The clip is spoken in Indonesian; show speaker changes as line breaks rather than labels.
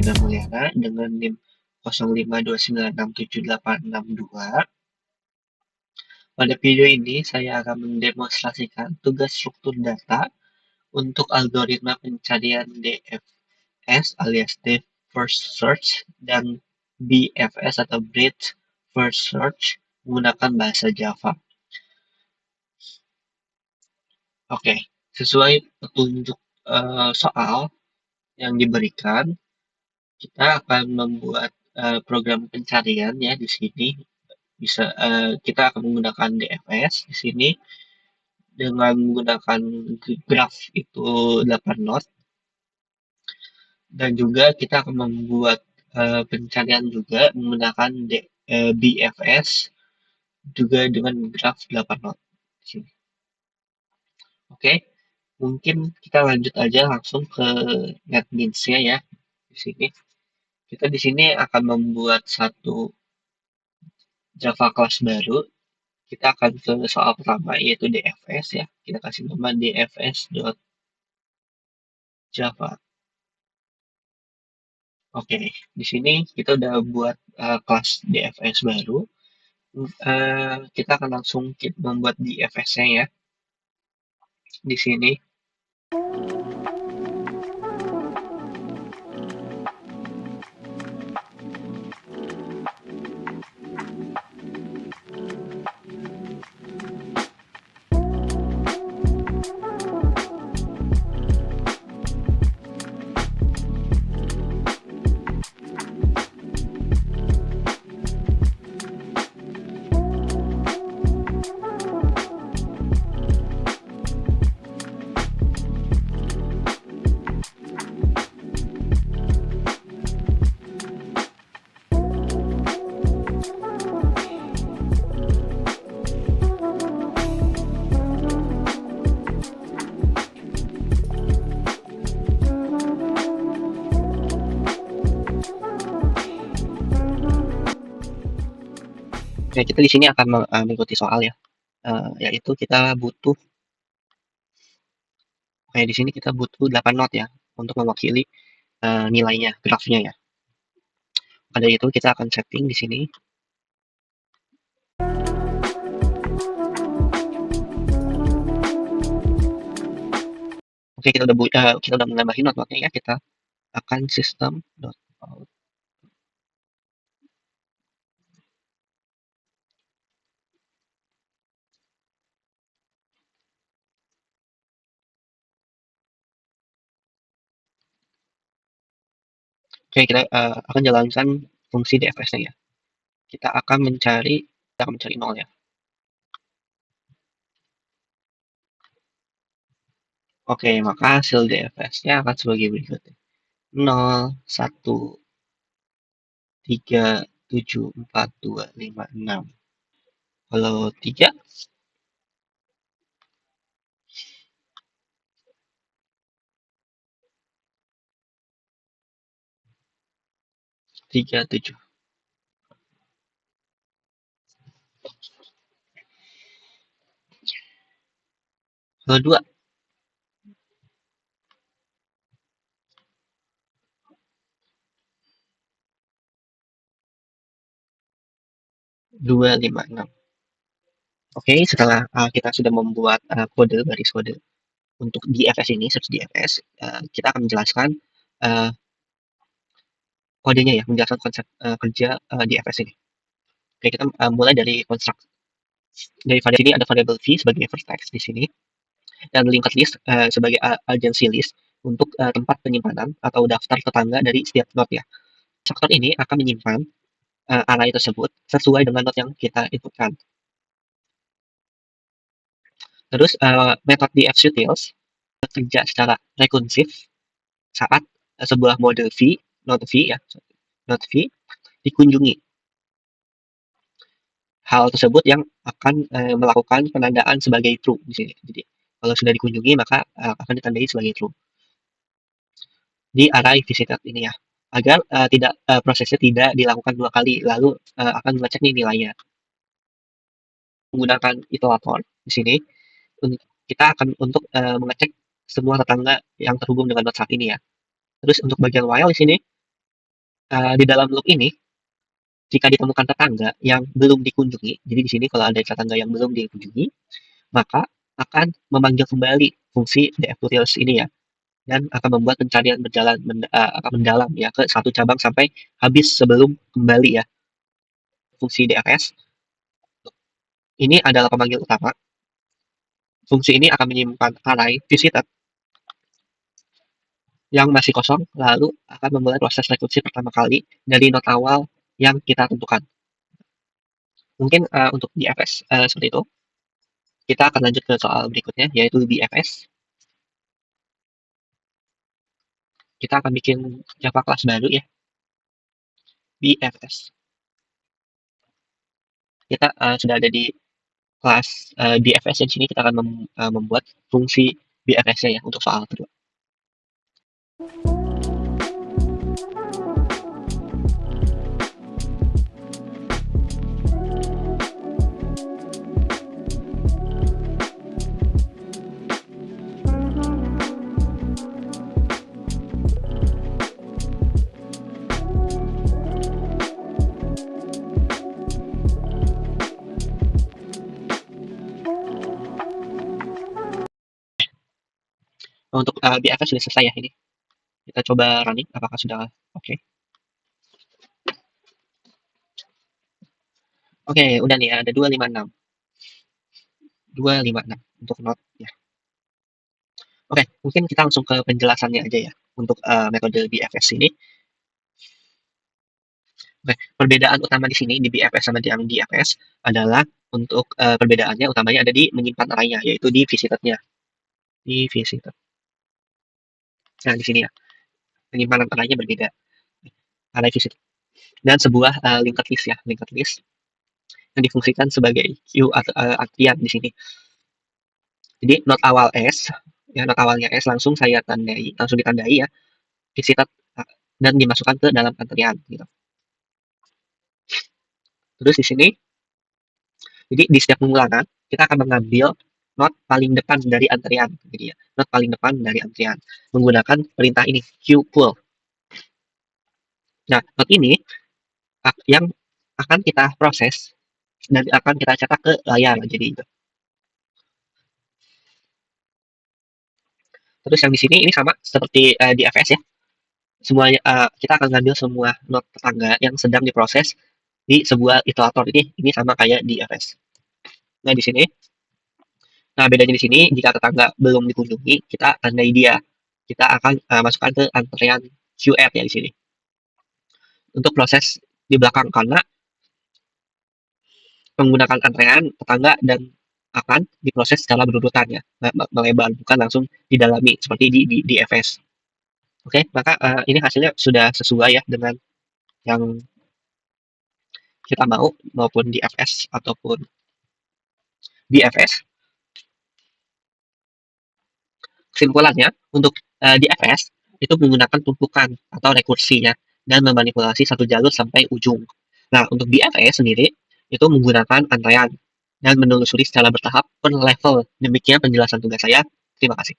Reza Mulyana dengan NIM 0529678662. Pada video ini saya akan mendemonstrasikan tugas struktur data untuk algoritma pencarian DFS alias Deep First Search dan BFS atau Breadth First Search menggunakan bahasa Java. Oke, sesuai petunjuk soal yang diberikan, kita akan membuat program pencarian ya di sini. Kita akan menggunakan DFS di sini dengan menggunakan graf itu 8 not, dan juga kita akan membuat pencarian juga menggunakan BFS juga dengan graf 8 not di sini. Oke, mungkin kita lanjut aja langsung ke NetBeans-nya ya. Di sini kita di sini akan membuat satu Java class baru. Kita akan ke soal pertama yaitu DFS ya. Kita kasih nama dfs.java. Oke, di sini kita udah buat kelas DFS baru. Kita akan langsung membuat DFS-nya ya. Di sini ya, kita di sini akan mengikuti soal ya. Yaitu kita butuh kayak di sini kita butuh 8 not ya untuk mewakili nilainya, grafnya ya. Pada itu kita akan setting di sini. Oke, kita udah menambahin not-notnya ya. Kita akan system.out. Oke, kita akan jalankan fungsi DFS-nya ya. Kita akan mencari 0 ya. Oke, maka hasil DFS-nya akan sebagai berikut. 0, 1, 3, 7, 4, 2, 5, 6. Kalau 3, 3, 7. Kalau 2, 2, 5, 6. Oke, setelah kita sudah membuat baris kode untuk DFS ini, search DFS, kita akan menjelaskan kodenya ya, menjelaskan konsep kerja DFS ini. Oke, kita mulai dari konstruk. Dari sini ada variable v sebagai vertex di sini, dan linked list sebagai agency list untuk tempat penyimpanan atau daftar tetangga dari setiap node ya. Konstruktor ini akan menyimpan array tersebut sesuai dengan node yang kita inputkan. Terus metode dfutils bekerja secara rekursif saat sebuah mode node v dikunjungi. Hal tersebut yang akan melakukan penandaan sebagai true di sini. Jadi kalau sudah dikunjungi maka akan ditandai sebagai true di array visited ini ya, agar prosesnya tidak dilakukan 2 kali, lalu akan mengecek nih nilainya. Menggunakan iterator di sini, kita akan untuk mengecek semua tetangga yang terhubung dengan node saat ini ya. Terus untuk bagian while di sini, Di dalam loop ini, jika ditemukan tetangga yang belum dikunjungi, jadi di sini kalau ada tetangga yang belum dikunjungi, maka akan memanggil kembali fungsi df ini ya, dan akan membuat pencarian akan mendalam ya ke satu cabang sampai habis sebelum kembali ya. Fungsi DFS ini adalah pemanggil utama. Fungsi ini akan menyimpan array visited yang masih kosong, lalu akan memulai proses rekursi pertama kali dari node awal yang kita tentukan. Mungkin untuk DFS seperti itu. Kita akan lanjut ke soal berikutnya, yaitu BFS. Kita akan bikin Java kelas baru ya, BFS. Kita sudah ada di kelas BFS, dan sini kita akan membuat fungsi BFS-nya ya untuk soal kedua. Untuk BFS sudah selesai ya ini. Kita coba running, apakah sudah oke. Oke, udah nih ada 256. 256 untuk node ya. Oke, mungkin kita langsung ke penjelasannya aja ya untuk metode BFS ini. Oke, perbedaan utama di sini di BFS sama yang DFS adalah untuk perbedaannya utamanya ada di menyimpan arraynya, yaitu di visited-nya. Di visited. Nah, di sini ya, penyimpanan arraynya berbeda. Array visited. Dan sebuah linked list ya, linked list yang difungsikan sebagai queue atau antrian di sini. Jadi node awal S, ya node awalnya S langsung saya tandai, langsung ditandai ya, visited dan dimasukkan ke dalam antrian gitu. Terus di sini, jadi di setiap pengulangan kita akan mengambil node paling depan dari antrian, jadi ya, node paling depan dari antrian menggunakan perintah ini queue pull. Nah, node ini yang akan kita proses dan akan kita cetak ke layar, jadi itu. Terus yang di sini ini sama seperti di FS ya. Semuanya kita akan ngambil semua node tetangga yang sedang diproses di sebuah iterator ini sama kayak di FS. Nah, di sini bedanya di sini jika tetangga belum dikunjungi, kita tandai dia. Kita akan masukkan ke antrean QR ya di sini. Untuk proses di belakang karena menggunakan antrean tetangga dan akan diproses secara berurutan ya, melebar bukan langsung didalami seperti di FS. Oke, maka ini hasilnya sudah sesuai ya dengan yang kita mau, maupun di FS ataupun di FS. Kesimpulannya, untuk di FS itu menggunakan tumpukan atau rekursi ya, dan memanipulasi satu jalur sampai ujung. Nah, untuk di FS sendiri itu menggunakan antrean dan menelusuri secara bertahap per level. Demikian penjelasan tugas saya. Terima kasih.